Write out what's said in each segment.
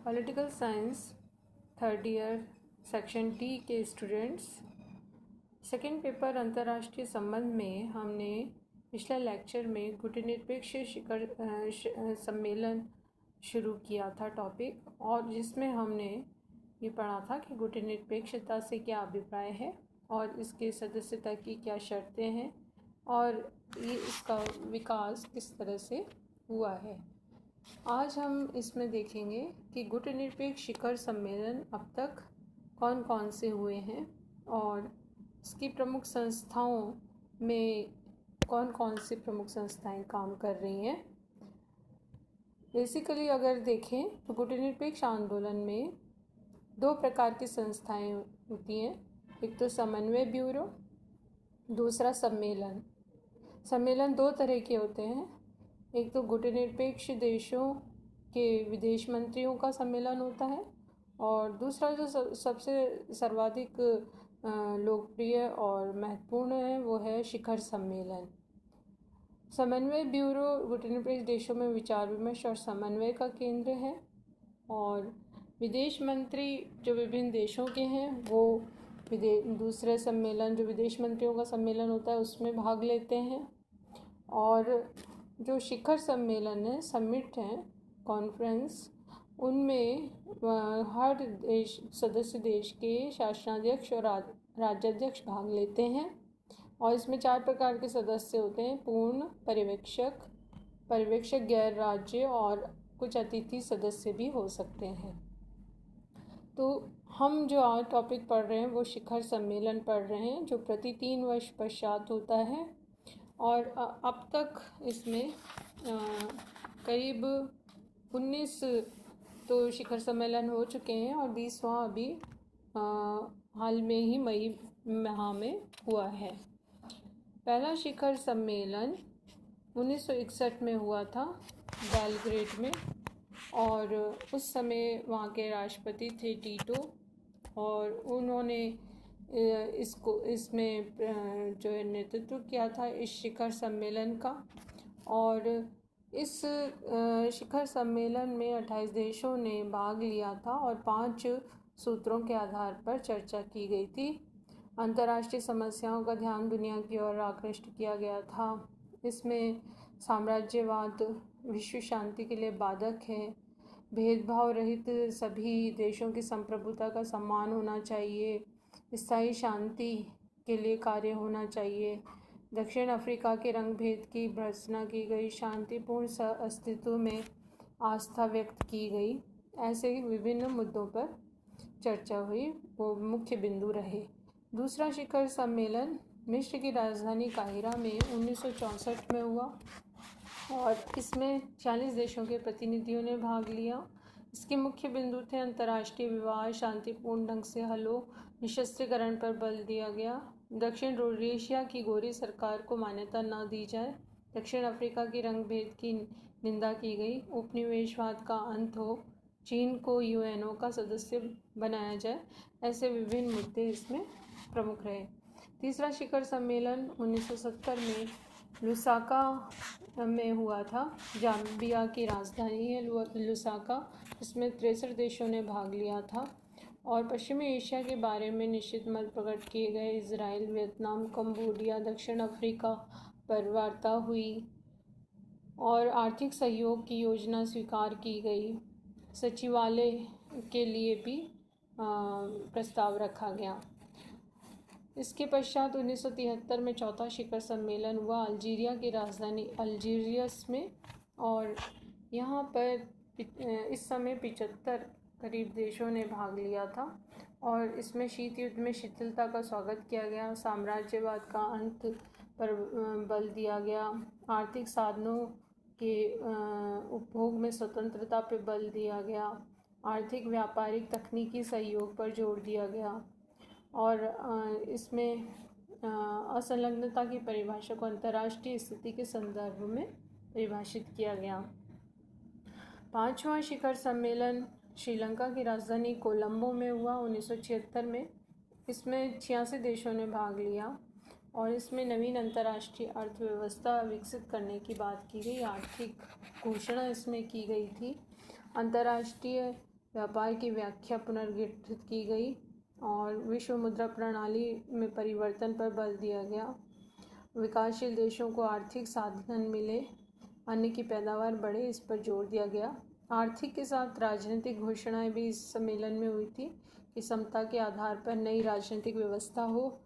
Political science third year section T के students, second paper अंतर्राष्ट्रीय संबंध में हमने पिछले लेक्चर में गुटनिरपेक्ष शिखर सम्मेलन शुरू किया था टॉपिक, और जिसमें हमने ये पढ़ा था कि गुटनिरपेक्षता से क्या अभिप्राय है और इसके सदस्यता की क्या शर्तें हैं और ये इसका विकास किस तरह से हुआ है। आज हम इसमें देखेंगे कि गुटनिरपेक्ष शिखर सम्मेलन अब तक कौन कौन से हुए हैं और इसकी प्रमुख संस्थाओं में कौन कौन सी प्रमुख संस्थाएं काम कर रही हैं। बेसिकली अगर देखें तो गुटनिरपेक्ष आंदोलन में दो प्रकार की संस्थाएं होती हैं, एक तो समन्वय ब्यूरो, दूसरा सम्मेलन। सम्मेलन दो तरह के होते हैं, एक तो गुटनिरपेक्ष देशों के विदेश मंत्रियों का सम्मेलन होता है और दूसरा जो सबसे सर्वाधिक लोकप्रिय और महत्वपूर्ण है वो है शिखर सम्मेलन। समन्वय ब्यूरो गुटनिरपेक्ष देशों में विचार विमर्श और समन्वय का केंद्र है और विदेश मंत्री जो विभिन्न देशों के हैं वो दूसरे सम्मेलन जो विदेश मंत्रियों का सम्मेलन होता है उसमें भाग लेते हैं। और जो शिखर सम्मेलन है, समिट है, कॉन्फ्रेंस, उनमें हर सदस्य देश के शासनाध्यक्ष और राज्याध्यक्ष भाग लेते हैं और इसमें 4 प्रकार के सदस्य होते हैं: पूर्ण, पर्यवेक्षक, गैर राज्य और कुछ अतिथि सदस्य भी हो सकते हैं। तो हम जो आज टॉपिक पढ़ रहे हैं वो शिखर सम्मेलन पढ़ रहे हैं जो प्रति 3 वर्ष पश्चात होता है और अब तक इसमें करीब 19 तो शिखर सम्मेलन हो चुके हैं और 20वां अभी हाल में ही मई माह में हुआ है। पहला शिखर सम्मेलन 1961 में हुआ था बेलग्रेड में और उस समय वहाँ के राष्ट्रपति थे टीटो और उन्होंने इसमें जो है नेतृत्व किया था इस शिखर सम्मेलन का। और इस शिखर सम्मेलन में 28 देशों ने भाग लिया था और 5 सूत्रों के आधार पर चर्चा की गई थी। अंतर्राष्ट्रीय समस्याओं का ध्यान दुनिया की ओर आकृष्ट किया गया था। इसमें साम्राज्यवाद विश्व शांति के लिए बाधक है, भेदभाव रहित सभी देशों की संप्रभुता का सम्मान होना चाहिए, स्थायी शांति के लिए कार्य होना चाहिए, दक्षिण अफ्रीका के रंग भेद की भर्त्सना की गई, शांतिपूर्ण अस्तित्व में आस्था व्यक्त की गई। ऐसे विभिन्न मुद्दों पर चर्चा हुई, वो मुख्य बिंदु रहे। दूसरा शिखर सम्मेलन मिस्र की राजधानी काहिरा में 1964 में हुआ और इसमें 40 देशों के प्रतिनिधियों ने भाग लिया। इसके मुख्य बिंदु थे अंतर्राष्ट्रीय विवाद शांतिपूर्ण ढंग से हल हो, निशस्त्रीकरण पर बल दिया गया, दक्षिण रोडेशिया की गोरी सरकार को मान्यता न दी जाए, दक्षिण अफ्रीका की रंग भेद की निंदा की गई, उपनिवेशवाद का अंत हो, चीन को यूएनओ का सदस्य बनाया जाए। ऐसे विभिन्न मुद्दे इसमें प्रमुख रहे। तीसरा शिखर सम्मेलन 1970 में लुसाका में हुआ था। जाम्बिया की राजधानी है लुसाका। इसमें 63 देशों ने भाग लिया था और पश्चिमी एशिया के बारे में निश्चित मत प्रकट किए गए। इजराइल, वियतनाम, कंबोडिया, दक्षिण अफ्रीका पर वार्ता हुई और आर्थिक सहयोग की योजना स्वीकार की गई। सचिवालय के लिए भी प्रस्ताव रखा गया। इसके पश्चात 1973 में चौथा शिखर सम्मेलन हुआ अल्जीरिया की राजधानी अल्जीरियस में और यहाँ पर इस समय 75 करीब देशों ने भाग लिया था और इसमें शीत युद्ध में शिथिलता का स्वागत किया गया, साम्राज्यवाद का अंत पर बल दिया गया, आर्थिक साधनों के उपभोग में स्वतंत्रता पर बल दिया गया, आर्थिक व्यापारिक तकनीकी सहयोग पर जोर दिया गया और इसमें असंलग्नता की परिभाषा को अंतर्राष्ट्रीय स्थिति के संदर्भ में परिभाषित किया गया। 5वां शिखर सम्मेलन श्रीलंका की राजधानी कोलंबो में हुआ 1976 में। इसमें 86 देशों ने भाग लिया और इसमें नवीन अंतर्राष्ट्रीय अर्थव्यवस्था विकसित करने की बात की गई। आर्थिक घोषणा इसमें की गई थी। अंतर्राष्ट्रीय व्यापार की व्याख्या पुनर्गठित की गई और विश्व मुद्रा प्रणाली में परिवर्तन पर बल दिया गया। विकासशील देशों को आर्थिक साधन मिले, अन्न की पैदावार बढ़े, इस पर जोर दिया गया। आर्थिक के साथ राजनीतिक घोषणाएं भी इस सम्मेलन में हुई थी कि समता के आधार पर नई राजनीतिक व्यवस्था हो,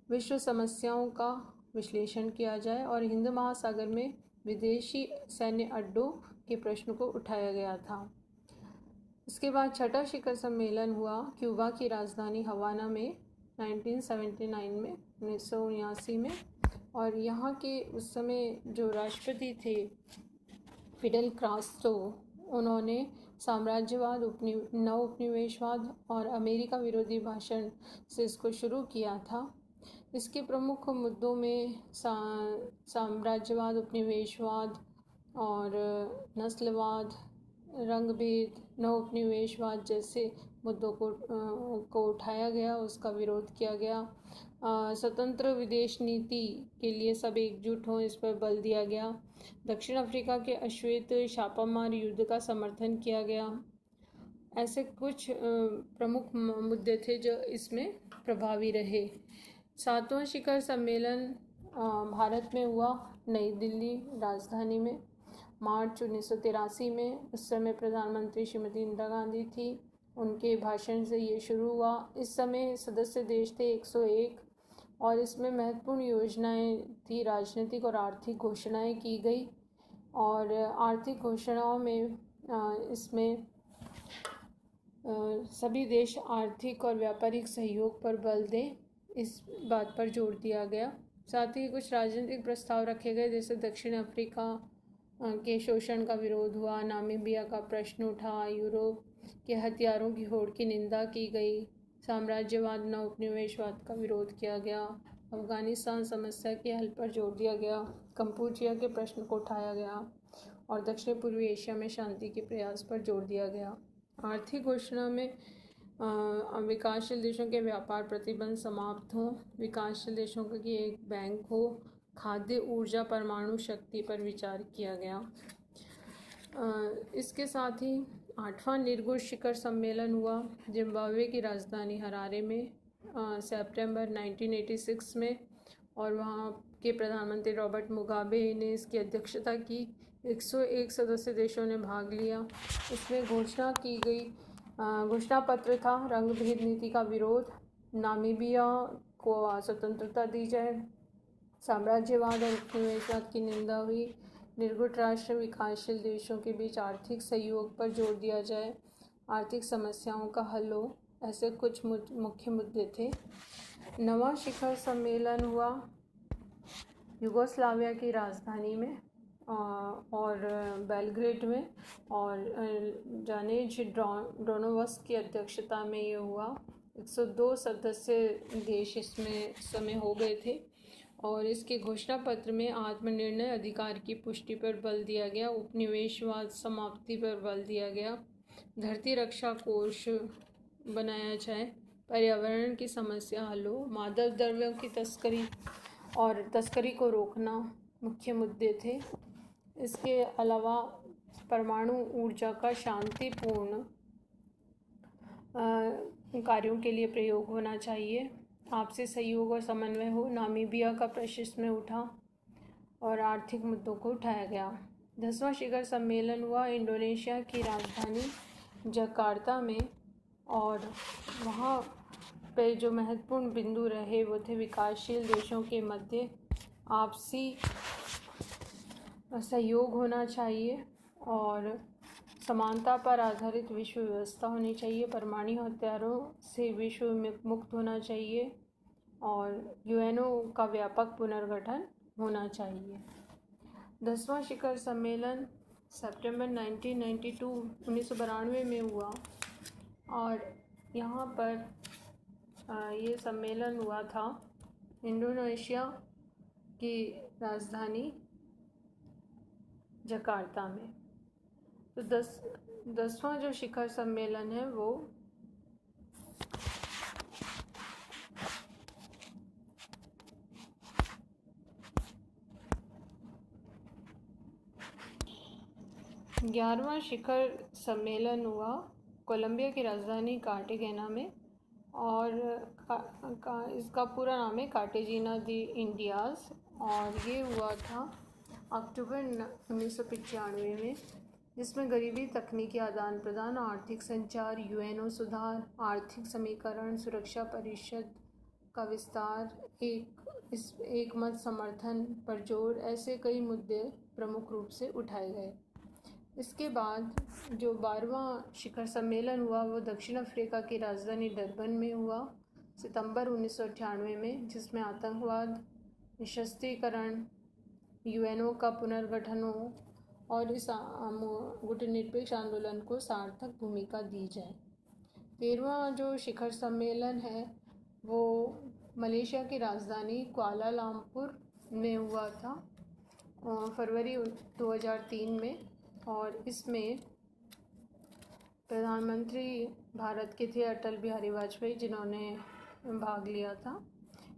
विश्व समस्याओं का विश्लेषण किया जाए और हिंद महासागर में विदेशी सैन्य अड्डों के प्रश्न को उठाया गया था। इसके बाद छठा शिखर सम्मेलन हुआ क्यूबा की राजधानी हवाना में 1979 में और यहाँ के उस समय जो राष्ट्रपति थे फिडेल कास्ट्रो, उन्होंने साम्राज्यवाद, नव उपनिवेशवाद और अमेरिका विरोधी भाषण से इसको शुरू किया था। इसके प्रमुख मुद्दों में साम्राज्यवाद, उपनिवेशवाद और नस्लवाद, रंगभेद, नव उपनिवेशवाद जैसे मुद्दों को उठाया गया, उसका विरोध किया गया। स्वतंत्र विदेश नीति के लिए सब एकजुट हों, इस पर बल दिया गया। दक्षिण अफ्रीका के अश्वेत छापामार युद्ध का समर्थन किया गया। ऐसे कुछ प्रमुख मुद्दे थे जो इसमें प्रभावी रहे। सातवां शिखर सम्मेलन भारत में हुआ, नई दिल्ली राजधानी में, मार्च 1983 में। उस समय प्रधानमंत्री श्रीमती इंदिरा गांधी थी। उनके भाषण से ये शुरू हुआ। इस समय सदस्य देश थे 101 और इसमें महत्वपूर्ण योजनाएं थी, राजनीतिक और आर्थिक घोषणाएं की गई और आर्थिक घोषणाओं में इसमें सभी देश आर्थिक और व्यापारिक सहयोग पर बल दें, इस बात पर जोर दिया गया। साथ ही कुछ राजनीतिक प्रस्ताव रखे गए, जैसे दक्षिण अफ्रीका के शोषण का विरोध हुआ, नामीबिया का प्रश्न उठा, यूरोप के हथियारों की होड़ की निंदा की गई, साम्राज्यवाद, नव उपनिवेशवाद का विरोध किया गया, अफगानिस्तान समस्या के हल पर जोर दिया गया, कंपूचिया के प्रश्न को उठाया गया और दक्षिण पूर्वी एशिया में शांति के प्रयास पर जोर दिया गया। आर्थिक घोषणा में विकासशील देशों के व्यापार प्रतिबंध समाप्त हों, विकासशील देशों की एक बैंक हो, खाद्य, ऊर्जा, परमाणु शक्ति पर विचार किया गया। इसके साथ ही आठवां निर्गुण शिखर सम्मेलन हुआ जिम्बाब्वे की राजधानी हरारे में सितंबर 1986 में और वहाँ के प्रधानमंत्री रॉबर्ट मुगाबे ने इसकी अध्यक्षता की। 101 सदस्य देशों ने भाग लिया। इसमें घोषणा की गई घोषणा पत्र था, रंगभेद नीति का विरोध, नामीबिया को स्वतंत्रता दी जाए, साम्राज्यवाद और उपनिवेशवाद की निंदा हुई, निर्गुट राष्ट्र विकासशील देशों के बीच आर्थिक सहयोग पर जोर दिया जाए, आर्थिक समस्याओं का हल हो, ऐसे कुछ मुख्य मुद्दे थे। नवां शिखर सम्मेलन हुआ यूगोस्लाविया की राजधानी में और बेलग्रेड में और जानेज ड्रोनोवस की अध्यक्षता में ये हुआ। 102 सदस्य देश इसमें समय हो गए थे और इसके घोषणा पत्र में आत्मनिर्णय अधिकार की पुष्टि पर बल दिया गया, उपनिवेशवाद समाप्ति पर बल दिया गया, धरती रक्षा कोष बनाया जाए, पर्यावरण की समस्या हल हो, मादक द्रव्यों की तस्करी को रोकना मुख्य मुद्दे थे। इसके अलावा परमाणु ऊर्जा का शांतिपूर्ण कार्यों के लिए प्रयोग होना चाहिए, आपसी सहयोग और समन्वय हो, नामीबिया का प्रश्न में उठा और आर्थिक मुद्दों को उठाया गया। 10वां शिखर सम्मेलन हुआ इंडोनेशिया की राजधानी जकार्ता में और वहाँ पे जो महत्वपूर्ण बिंदु रहे वो थे विकासशील देशों के मध्य आपसी सहयोग होना चाहिए और समानता पर आधारित विश्व व्यवस्था होनी चाहिए, परमाणु हथियारों से विश्व में मुक्त होना चाहिए और यूएनओ का व्यापक पुनर्गठन होना चाहिए। 10वां शिखर सम्मेलन सितंबर 1992 में हुआ और यहाँ पर ये सम्मेलन हुआ था इंडोनेशिया की राजधानी जकार्ता में। तो 10वां जो शिखर सम्मेलन है वो ग्यारहवां शिखर सम्मेलन हुआ कोलंबिया की राजधानी कार्टेगेना में, और इसका पूरा नाम है कार्टेजिना दी इंडियाज़, और ये हुआ था अक्टूबर 1995 में, जिसमें गरीबी, तकनीकी आदान प्रदान, आर्थिक संचार, यूएनओ सुधार, आर्थिक समीकरण, सुरक्षा परिषद का विस्तार, एक मत समर्थन पर जोर, ऐसे कई मुद्दे प्रमुख रूप से उठाए गए। इसके बाद जो 12वां शिखर सम्मेलन हुआ वो दक्षिण अफ्रीका की राजधानी डरबन में हुआ सितंबर 1998 में, जिसमें आतंकवाद, निशस्त्रीकरण, यूएनओ का पुनर्गठन हो और इस गुटनिरपेक्ष आंदोलन को सार्थक भूमिका दी जाए। 13वां जो शिखर सम्मेलन है वो मलेशिया की राजधानी कुआलालंपुर में हुआ था फरवरी 2003 में, और इसमें प्रधानमंत्री भारत के थे अटल बिहारी वाजपेयी, जिन्होंने भाग लिया था।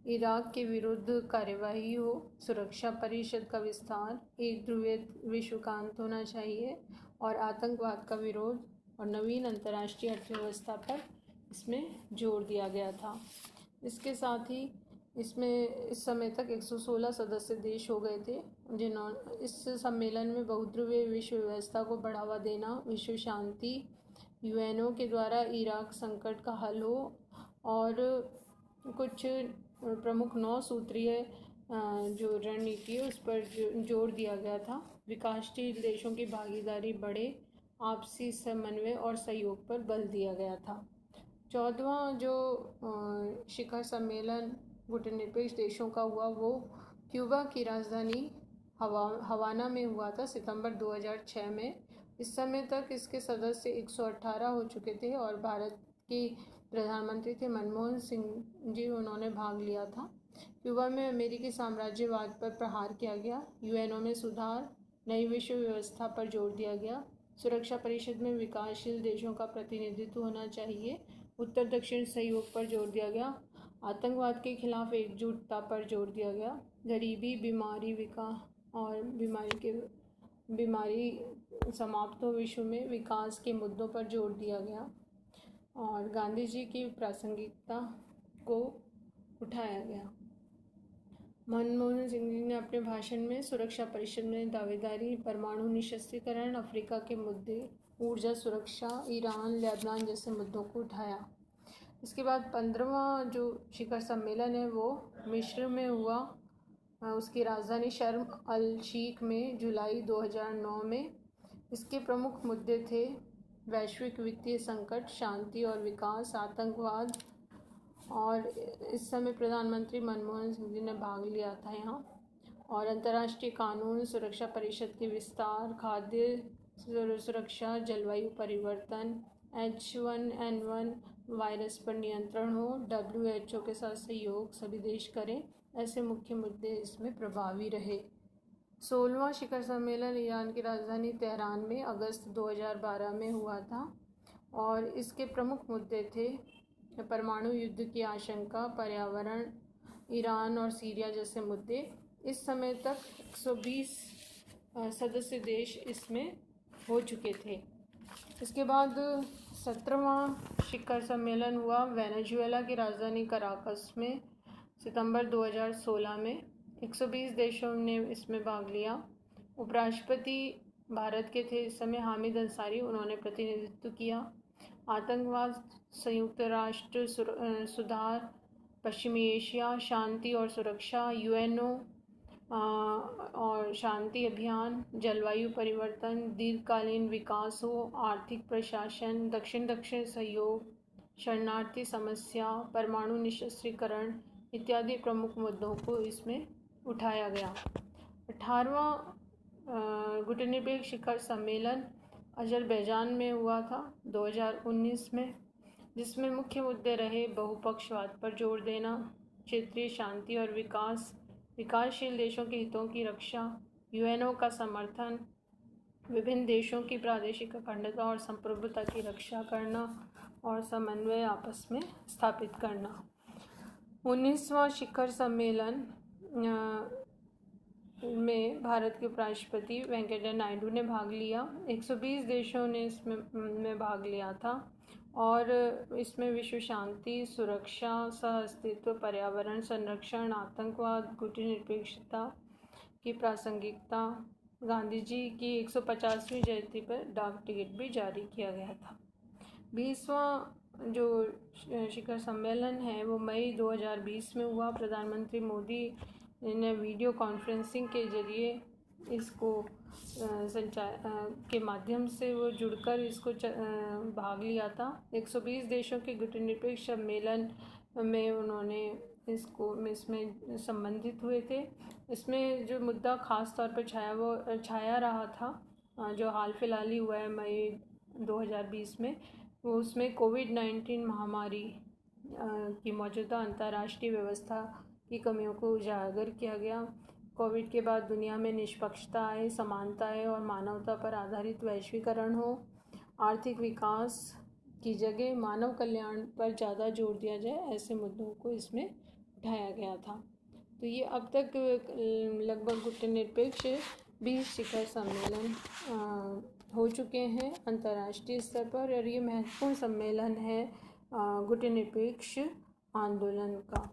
इराक के विरुद्ध कार्यवाही हो, सुरक्षा परिषद का विस्तार, एक ध्रुवीय विश्व का अंत होना चाहिए, और आतंकवाद का विरोध और नवीन अंतर्राष्ट्रीय अर्थव्यवस्था पर इसमें जोर दिया गया था। इसके साथ ही इसमें इस समय तक 116 सदस्य देश हो गए थे, जिन्होंने इस सम्मेलन में बहुध्रुवीय विश्व व्यवस्था को बढ़ावा देना, विश्व शांति, यूएनओ के द्वारा इराक संकट का हल हो, और कुछ प्रमुख 9 सूत्रीय जो रणनीति है उस पर जोर दिया गया था। विकासशील देशों की भागीदारी बढ़े, आपसी समन्वय और सहयोग पर बल दिया गया था। 14वां जो शिखर सम्मेलन गुटनिरपेक्ष देशों का हुआ वो क्यूबा की राजधानी हवाना में हुआ था सितंबर 2006 में। इस समय तक इसके सदस्य 118 हो चुके थे, और भारत की प्रधानमंत्री थे मनमोहन सिंह जी, उन्होंने भाग लिया था। क्यूबा में अमेरिकी साम्राज्यवाद पर प्रहार किया गया, यूएनओ में सुधार, नई विश्व व्यवस्था पर जोर दिया गया, सुरक्षा परिषद में विकासशील देशों का प्रतिनिधित्व होना चाहिए, उत्तर दक्षिण सहयोग पर जोर दिया गया, आतंकवाद के खिलाफ एकजुटता पर जोर दिया गया, गरीबी, बीमारी, विकास और बीमारी समाप्त हो, विश्व में विकास के मुद्दों पर जोर दिया गया, और गांधी जी की प्रासंगिकता को उठाया गया। मनमोहन सिंह जी ने अपने भाषण में सुरक्षा परिषद में दावेदारी, परमाणु निशस्त्रीकरण, अफ्रीका के मुद्दे, ऊर्जा सुरक्षा, ईरान, लेबनान जैसे मुद्दों को उठाया। इसके बाद 15वां जो शिखर सम्मेलन है वो मिस्र में हुआ, उसकी राजधानी शर्म अल शीख में, जुलाई 2009 में। इसके प्रमुख मुद्दे थे वैश्विक वित्तीय संकट, शांति और विकास, आतंकवाद, और इस समय प्रधानमंत्री मनमोहन सिंह जी ने भाग लिया था यहाँ, और अंतर्राष्ट्रीय कानून, सुरक्षा परिषद के विस्तार, खाद्य सुरक्षा, जलवायु परिवर्तन, H1N1 वायरस पर नियंत्रण हो, WHO के साथ सहयोग सभी देश करें, ऐसे मुख्य मुद्दे इसमें प्रभावी रहे। 16वां शिखर सम्मेलन ईरान की राजधानी तेहरान में अगस्त 2012 में हुआ था, और इसके प्रमुख मुद्दे थे परमाणु युद्ध की आशंका, पर्यावरण, ईरान और सीरिया जैसे मुद्दे। इस समय तक 120 सदस्य देश इसमें हो चुके थे। इसके बाद 17वां शिखर सम्मेलन हुआ वेनेजुएला की राजधानी कराकस में सितंबर 2016 में। 120 देशों ने इसमें भाग लिया। उपराष्ट्रपति भारत के थे इस समय हामिद अंसारी, उन्होंने प्रतिनिधित्व किया। आतंकवाद, संयुक्त राष्ट्र सुधार, पश्चिमी एशिया, शांति और सुरक्षा, यूएनओ और शांति अभियान, जलवायु परिवर्तन, दीर्घकालीन विकास हो, आर्थिक प्रशासन, दक्षिण दक्षिण सहयोग, शरणार्थी समस्या, परमाणु निशस्त्रीकरण इत्यादि प्रमुख मुद्दों को इसमें उठाया गया। 18वां गुटनिरपेक्ष शिखर सम्मेलन अजरबैजान में हुआ था 2019 में, जिसमें मुख्य मुद्दे रहे बहुपक्षवाद पर जोर देना, क्षेत्रीय शांति और विकास, विकासशील देशों के हितों की रक्षा, यूएनओ का समर्थन, विभिन्न देशों की प्रादेशिक अखंडता और संप्रभुता की रक्षा करना और समन्वय आपस में स्थापित करना। 19वां शिखर सम्मेलन में भारत के उपराष्ट्रपति वेंकैया नायडू ने भाग लिया। 120 देशों ने इसमें भाग लिया था। और इसमें विश्व शांति, सुरक्षा, सह अस्तित्व, पर्यावरण संरक्षण, आतंकवाद, गुटनिरपेक्षता की प्रासंगिकता, गांधी जी की 150वीं जयंती पर डाक टिकट भी जारी किया गया था। 20वां जो शिखर सम्मेलन है वो मई 2020 में हुआ। प्रधानमंत्री मोदी ने वीडियो कॉन्फ्रेंसिंग के जरिए इसको संचार के माध्यम से वो जुड़कर इसको भाग लिया था। 120 देशों के गुटनिरपेक्ष सम्मेलन में उन्होंने इसमें संबंधित हुए थे। इसमें जो मुद्दा ख़ास तौर पर छाया रहा था जो हाल फिलहाल ही हुआ है मई 2020 में, वो उसमें कोविड-19 महामारी की मौजूदा अंतर्राष्ट्रीय व्यवस्था की कमियों को उजागर किया गया। कोविड के बाद दुनिया में निष्पक्षता आए, समानता आए और मानवता पर आधारित वैश्वीकरण हो। आर्थिक विकास की जगह मानव कल्याण पर ज़्यादा जोर दिया जाए, ऐसे मुद्दों को इसमें उठाया गया था। तो ये अब तक लगभग गुटनिरपेक्ष 20 शिखर सम्मेलन हो चुके हैं अंतर्राष्ट्रीय स्तर पर, और ये महत्वपूर्ण सम्मेलन है गुटनिरपेक्ष आंदोलन का।